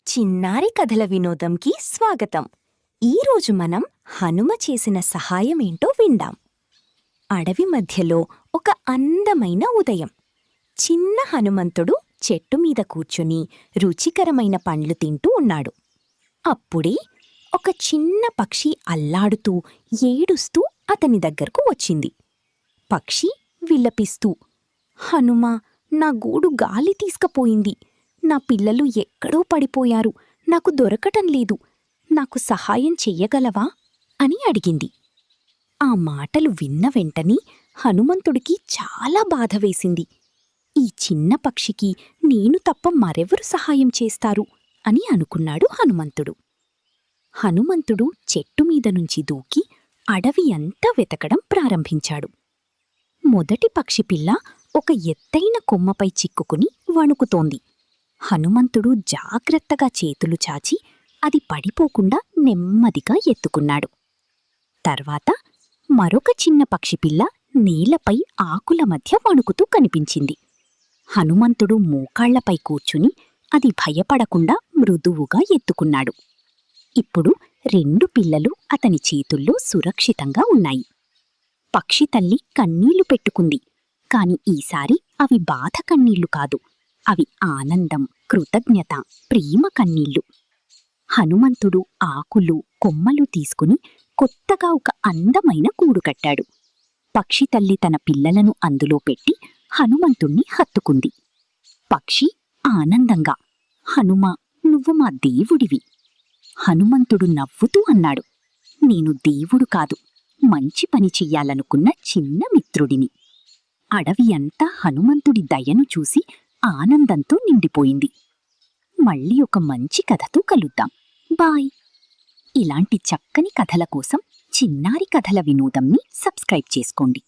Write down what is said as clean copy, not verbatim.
చిన్నారి కథల వినోదంకి స్వాగతం. ఈరోజు మనం హనుమ చేసిన సహాయమేంటో విందాం. అడవి మధ్యలో ఒక అందమైన ఉదయం. చిన్న హనుమంతుడు చెట్టు మీద కూర్చుని రుచికరమైన పండ్లు తింటూ ఉన్నాడు. అప్పుడే ఒక చిన్న పక్షి అల్లాడుతూ ఏడుస్తూ అతని దగ్గరకు వచ్చింది. పక్షి విలపిస్తూ, హనుమా, నా గూడు గాలి తీసుకపోయింది. నా పిల్లలు ఎక్కడో పడిపోయారు. నాకు దొరకటం లేదు. నాకు సహాయం చెయ్యగలవా అని అడిగింది. ఆ మాటలు విన్న వెంటనే హనుమంతుడికి చాలా బాధ వేసింది. ఈ చిన్న పక్షికి నేను తప్ప మరెవరు సహాయం చేస్తారు అని అనుకున్నాడు హనుమంతుడు. హనుమంతుడు చెట్టుమీద నుంచి దూకి అడవి అంతా వెతకడం ప్రారంభించాడు. మొదటి పక్షిపిల్ల ఒక ఎత్తైన కొమ్మపై చిక్కుకుని వణుకుతోంది. హనుమంతుడు జాగ్రత్తగా చేతులు చాచి అది పడిపోకుండా నెమ్మదిగా ఎత్తుకున్నాడు. తర్వాత మరొక చిన్న పక్షిపిల్ల నేలపై ఆకుల మధ్య వణుకుతూ కనిపించింది. హనుమంతుడు మోకాళ్లపై కూర్చుని అది భయపడకుండా మృదువుగా ఎత్తుకున్నాడు. ఇప్పుడు 2 పిల్లలు అతని చేతుల్లో సురక్షితంగా ఉన్నాయి. పక్షి తల్లి కన్నీళ్లు పెట్టుకుంది. కాని ఈసారి అవి బాధ కన్నీళ్లు కాదు, అవి ఆనందం, కృతజ్ఞత, ప్రేమ కన్నీళ్లు. హనుమంతుడు ఆకులు, కొమ్మలు తీసుకుని కొత్తగా ఒక అందమైన గూడు కట్టాడు. పక్షి తల్లి తన పిల్లలను అందులో పెట్టి హనుమంతుణ్ణి హత్తుకుంది. పక్షి ఆనందంగా, హనుమా, నువ్వు మా దేవుడివి. హనుమంతుడు నవ్వుతూ అన్నాడు, నేను దేవుడు కాదు, మంచి పని చెయ్యాలనుకున్న చిన్న మిత్రుడిని. అడవి అంతా హనుమంతుడి దయను చూసి ఆనందంతో నిండిపోయింది. మళ్ళీ ఒక మంచి కథతో కలుద్దాం. బాయ్. ఇలాంటి చక్కని కథల కోసం చిన్నారి కథల వినోదంని సబ్స్క్రైబ్ చేసుకోండి.